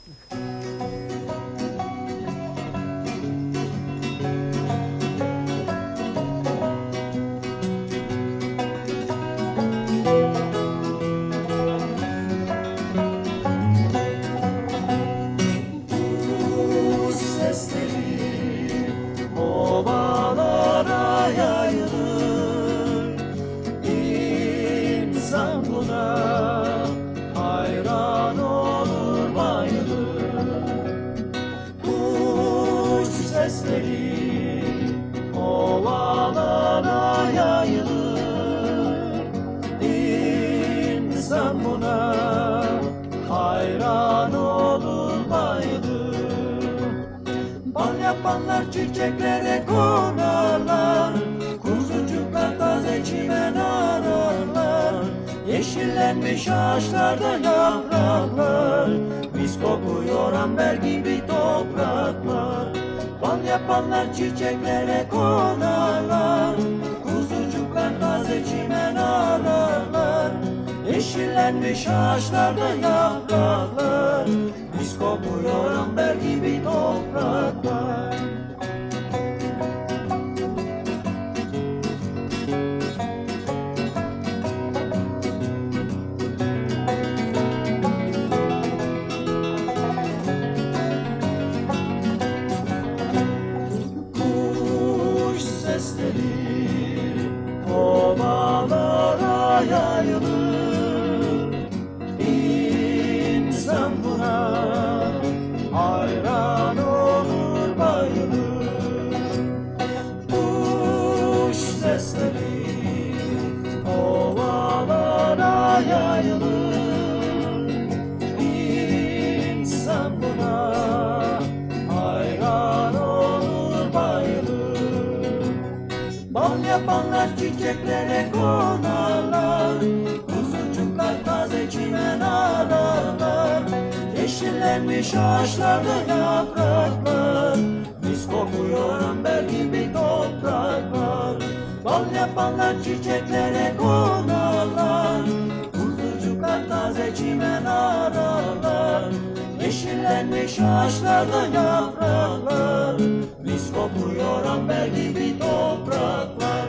Bu sesleri ovalara yayılır. İnsan buna hayran olur, bayılır. Kuş sesleri ovalara yayılır. İnsan buna hayran olur, bayılır. Bal yapanlar çiçeklere konarlar, kuzucuklar taze çimen ararlar. Yeşillenmiş ağaçlarda yapraklar, mis kokuyor amber gibi topraklar. Bal yapanlar çiçeklere konarlar, kuzucuklar taze çimen ararlar. Yeşillenmiş ağaçlarda yapraklar, mis kokuyor amber gibi topraklar. Kuş sesleri ovalara yayılır. İnsan buna hayran olur, bayılır. Kuş sesleri ovalara yayılır. İnsan buna hayran olur, bayılır. Bal yapanlar çiçeklere konarlar, kuzucuklar taze çimen ararlar. Yeşillenmiş ağaçlarda yapraklar, mis kokuyor amber gibi topraklar. Bal yapanlar çiçeklere konarlar, kuzucuklar taze çimen ararlar. Yeşillenmiş ağaçlarda yapraklar, mis kokuyor amber gibi topraklar.